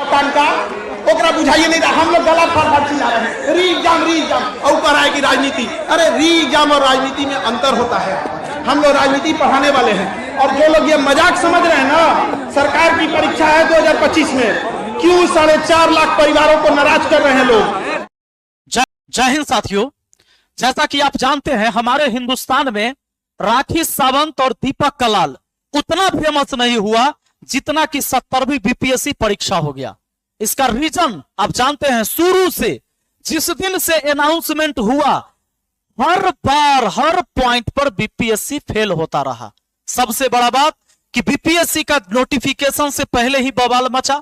भुगतान का ओकरा बुझाइए नहीं रहा। हम लोग गला फाड़ चिल्ला रहे हैं री एग्जाम और ऊपर आएगी राजनीति। अरे री एग्जाम और राजनीति में अंतर होता है। हम लोग राजनीति पढ़ाने वाले हैं और जो लोग ये मजाक समझ रहे हैं ना, सरकार की परीक्षा है 2025 में, क्यों 4.5 लाख परिवारों को नाराज कर रहे हैं लोग। जय हिंद साथियों, जैसा कि आप जानते हैं हमारे हिंदुस्तान में राखी सावंत और दीपक कलाल उतना फेमस नहीं हुआ जितना कि 70वीं बीपीएससी परीक्षा हो गया। इसका रीजन आप जानते हैं, शुरू से जिस दिन से अनाउंसमेंट हुआ हर बार हर पॉइंट पर बीपीएससी फेल होता रहा। सबसे बड़ा बात कि बीपीएससी का नोटिफिकेशन से पहले ही बवाल मचा,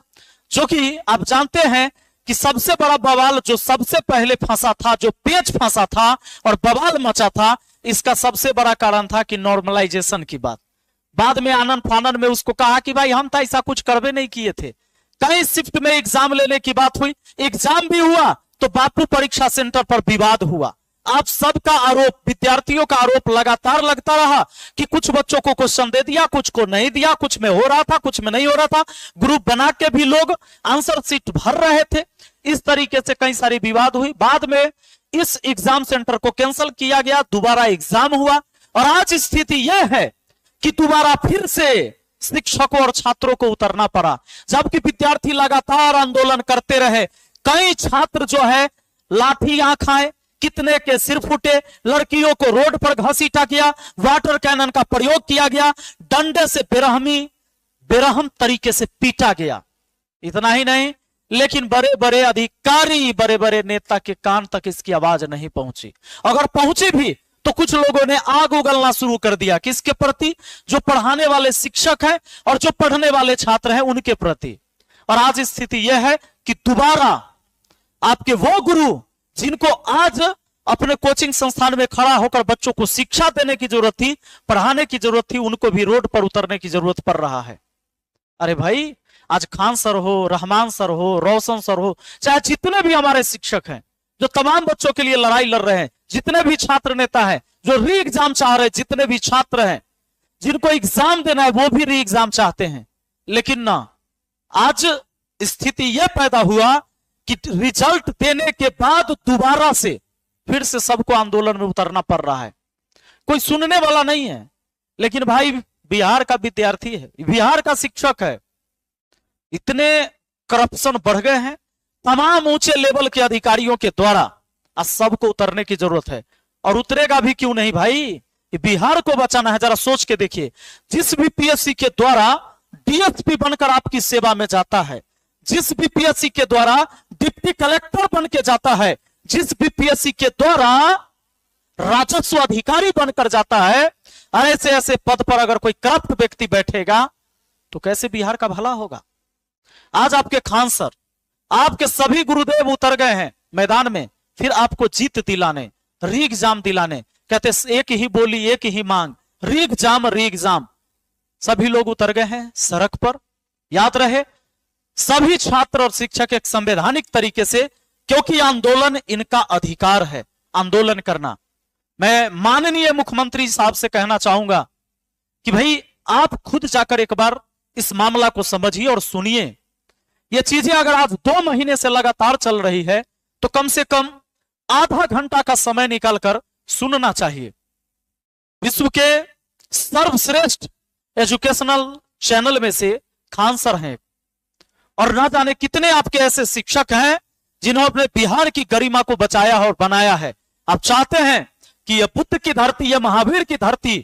जो कि आप जानते हैं कि सबसे बड़ा बवाल जो सबसे पहले फंसा था, जो पेच फंसा था और बवाल मचा था, इसका सबसे बड़ा कारण था कि नॉर्मलाइजेशन की बात। बाद में आनंद फानन में उसको कहा कि भाई हम तो ऐसा कुछ करवे नहीं किए थे। कई शिफ्ट में एग्जाम लेने की बात हुई, एग्जाम भी हुआ तो बापू परीक्षा सेंटर पर विवाद हुआ। आप सबका आरोप, विद्यार्थियों का आरोप लगातार लगता रहा कि कुछ बच्चों को क्वेश्चन दे दिया, कुछ को नहीं दिया, कुछ में हो रहा था, कुछ में नहीं हो रहा था। ग्रुप बना के भी लोग आंसर शीट भर रहे थे। इस तरीके से कई सारी विवाद हुई। बाद में इस एग्जाम सेंटर को कैंसिल किया गया, दोबारा एग्जाम हुआ और आज स्थिति यह है कि दोबारा फिर से शिक्षकों और छात्रों को उतरना पड़ा, जबकि लगातार आंदोलन करते रहे। कई छात्र जो है लाठियां खाए, कितने के सिर फूटे, लड़कियों को रोड पर घसीटा गया, वाटर कैनन का प्रयोग किया गया, डंडे से बेरहम तरीके से पीटा गया। इतना ही नहीं, लेकिन बड़े बड़े अधिकारी, बड़े बड़े नेता के कान तक इसकी आवाज नहीं पहुंची। अगर पहुंची भी तो कुछ लोगों ने आग उगलना शुरू कर दिया, किसके प्रति? जो पढ़ाने वाले शिक्षक हैं और जो पढ़ने वाले छात्र हैं उनके प्रति। और आज स्थिति यह है कि दोबारा आपके वो गुरु जिनको आज अपने कोचिंग संस्थान में खड़ा होकर बच्चों को शिक्षा देने की जरूरत थी, पढ़ाने की जरूरत थी, उनको भी रोड पर उतरने की जरूरत पड़ रहा है। अरे भाई, आज खान सर हो, रहमान सर हो, रोशन सर हो, चाहे जितने भी हमारे शिक्षक हैं जो तमाम बच्चों के लिए लड़ाई लड़ रहे हैं, जितने भी छात्र नेता हैं जो री एग्जाम चाह रहे हैं, जितने भी छात्र हैं जिनको एग्जाम देना है वो भी री एग्जाम चाहते हैं, लेकिन ना, आज स्थिति यह पैदा हुआ कि रिजल्ट देने के बाद दोबारा से फिर से सबको आंदोलन में उतरना पड़ रहा है। कोई सुनने वाला नहीं है। लेकिन भाई, बिहार का विद्यार्थी है, बिहार का शिक्षक है, इतने करप्शन बढ़ गए हैं तमाम ऊंचे लेवल के अधिकारियों के द्वारा। आज सबको उतरने की जरूरत है और उतरेगा भी क्यों नहीं भाई, बिहार को बचाना है। जरा सोच के देखिए, जिस भी पीएससी के द्वारा डीएसपी बनकर आपकी सेवा में जाता है, जिस बीपीएससी के द्वारा डिप्टी कलेक्टर बन के जाता है, जिस बीपीएससी के द्वारा राजस्व अधिकारी बनकर जाता है, ऐसे ऐसे पद पर अगर कोई करप्ट व्यक्ति बैठेगा तो कैसे बिहार का भला होगा। आज आपके खान सर, आपके सभी गुरुदेव उतर गए हैं मैदान में, फिर आपको जीत दिलाने, री एग्जाम दिलाने। कहते एक ही बोली एक ही मांग, री एग्जाम री एग्जाम। सभी लोग उतर गए हैं सड़क पर। याद रहे, सभी छात्र और शिक्षक एक संवैधानिक तरीके से, क्योंकि आंदोलन इनका अधिकार है, आंदोलन करना। मैं माननीय मुख्यमंत्री साहब से कहना चाहूंगा कि भाई आप खुद जाकर एक बार इस मामला को समझिए और सुनिए। ये चीजें अगर आज 2 महीने से लगातार चल रही है तो कम से कम आधा घंटा का समय निकालकर सुनना चाहिए। विश्व के सर्वश्रेष्ठ एजुकेशनल चैनल में से खान सर हैं और ना जाने कितने आपके ऐसे शिक्षक हैं जिन्होंने बिहार की गरिमा को बचाया और बनाया है। आप चाहते हैं कि यह बुद्ध की धरती, यह महावीर की धरती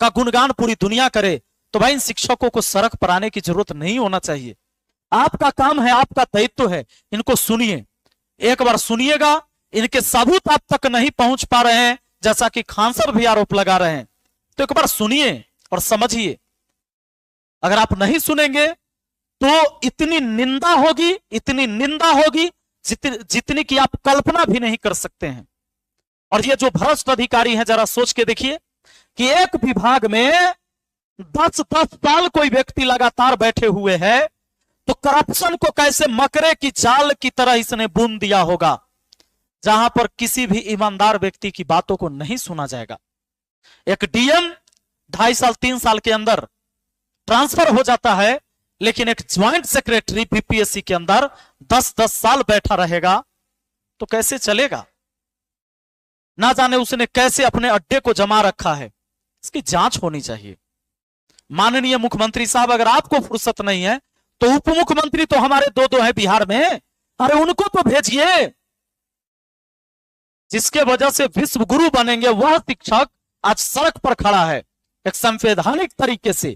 का गुणगान पूरी दुनिया करे, तो भाई इन शिक्षकों को सड़क पर आने की जरूरत नहीं होना चाहिए। आपका काम है, आपका दायित्व है, इनको सुनिए, एक बार सुनिएगा। इनके सबूत आप तक नहीं पहुंच पा रहे हैं, जैसा कि खान सर भी आरोप लगा रहे हैं, तो एक बार सुनिए और समझिए। अगर आप नहीं सुनेंगे तो इतनी निंदा होगी, इतनी निंदा होगी जितनी कि आप कल्पना भी नहीं कर सकते हैं। और ये जो भ्रष्ट अधिकारी हैं, जरा सोच के देखिए कि एक विभाग में 10-10 साल कोई व्यक्ति लगातार बैठे हुए हैं, तो करप्शन को कैसे मकरे की जाल की तरह इसने बुन दिया होगा, जहां पर किसी भी ईमानदार व्यक्ति की बातों को नहीं सुना जाएगा। एक डीएम 2.5 साल 3 साल के अंदर ट्रांसफर हो जाता है, लेकिन एक ज्वाइंट सेक्रेटरी बीपीएससी के अंदर 10-10 साल बैठा रहेगा तो कैसे चलेगा? ना जाने उसने कैसे अपने अड्डे को जमा रखा है। इसकी जांच होनी चाहिए। माननीय मुख्यमंत्री साहब, अगर आपको फुर्सत नहीं है तो उप मुख्यमंत्री तो हमारे दो हैं बिहार में, अरे उनको तो भेजिए। जिसके वजह से विश्व गुरु बनेंगे वह शिक्षक आज सड़क पर खड़ा है एक संवैधानिक तरीके से।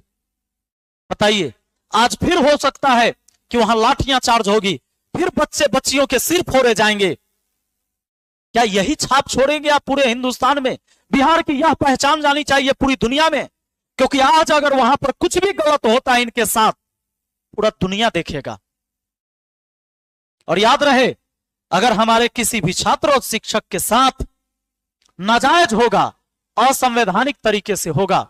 बताइए, आज फिर हो सकता है कि वहां लाठियां चार्ज होगी, फिर बच्चे बच्चियों के सिर फोड़े जाएंगे। क्या यही छाप छोड़ेंगे आप पूरे हिंदुस्तान में? बिहार की यह पहचान जानी चाहिए पूरी दुनिया में, क्योंकि आज अगर वहां पर कुछ भी गलत होता है इनके साथ, पूरा दुनिया देखेगा। और याद रहे, अगर हमारे किसी भी छात्र और शिक्षक के साथ नाजायज होगा, असंवैधानिक तरीके से होगा,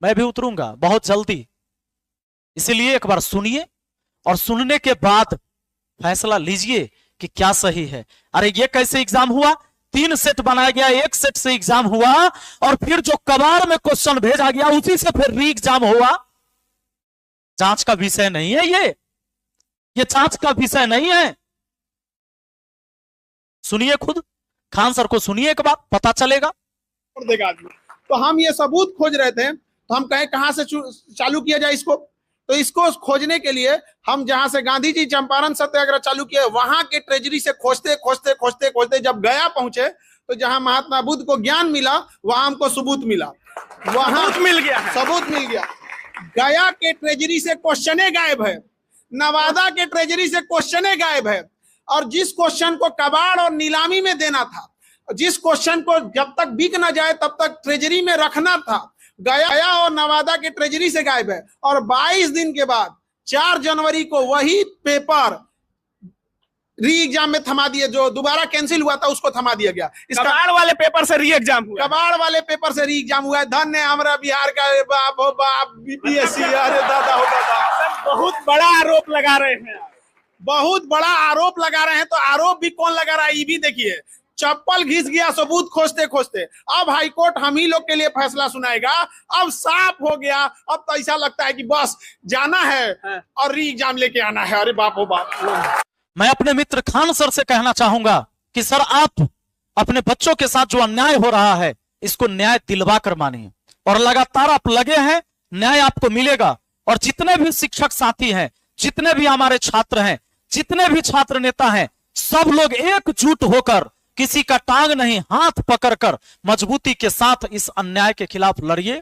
मैं भी उतरूंगा बहुत जल्दी। इसलिए एक बार सुनिए और सुनने के बाद फैसला लीजिए कि क्या सही है। अरे ये कैसे एग्जाम हुआ? 3 सेट बनाया गया, 1 सेट से एग्जाम हुआ और फिर जो कबाड़ में क्वेश्चन भेजा गया उसी से फिर री एग्जाम हुआ। जांच का विषय नहीं है ये जांच का विषय नहीं है। सुनिए, खुद खान सर को सुनिए एक बार, पता चलेगा। देगा आदमी। तो हम ये सबूत खोज रहे थे, तो हम कहें कहां से चालू किया जाए इसको। तो इसको खोजने के लिए हम जहां से गांधी जी चंपारण सत्याग्रह चालू किए, वहां के ट्रेजरी से खोजते खोजते खोजते खोजते जब गया पहुंचे, तो जहां महात्मा बुद्ध को ज्ञान मिला वहां हमको सबूत मिला, वहां सबूत मिल गया। गया के ट्रेजरी से क्वेश्चने गायब है, नवादा के ट्रेजरी से क्वेश्चने गायब है। और जिस क्वेश्चन को कबाड़ और नीलामी में देना था, जिस क्वेश्चन को जब तक बिक ना जाए तब तक ट्रेजरी में रखना था, गया और नवादा के ट्रेजरी से गायब है। और 22 दिन के बाद 4 जनवरी को वही पेपर री एग्जाम में थमा दिए, जो दोबारा कैंसिल हुआ था उसको थमा दिया गया। इस कबाड़ वाले पेपर से री एग्जाम हुआ, कबाड़ वाले पेपर से री एग्जाम हुआ है। धन्य हमारा बिहार का बाप हो बाप बीपीएससी। अरे दादा हो दादा, बहुत बड़ा आरोप लगा रहे हैं, बहुत बड़ा आरोप लगा रहे हैं। तो आरोप भी कौन लगा रहा है ये भी देखिए। चप्पल घिस गया सबूत खोजते खोजते। अब हाईकोर्ट हम ही लोग के लिए फैसला सुनाएगा। अब साफ हो गया। अब तो ऐसा लगता है कि बस जाना है और री एग्जाम लेके आना है। अरे बाप हो बाप। मैं अपने मित्र खान सर से कहना चाहूंगा कि सर, आप अपने बच्चों के साथ जो अन्याय हो रहा है इसको न्याय दिलवा कर मानिए, और लगातार आप लगे हैं, न्याय आपको मिलेगा। और जितने भी शिक्षक साथी हैं, जितने भी हमारे छात्र हैं, जितने भी छात्र नेता हैं, सब लोग एकजुट होकर किसी का टांग नहीं हाथ पकड़कर मजबूती के साथ इस अन्याय के खिलाफ लड़िए।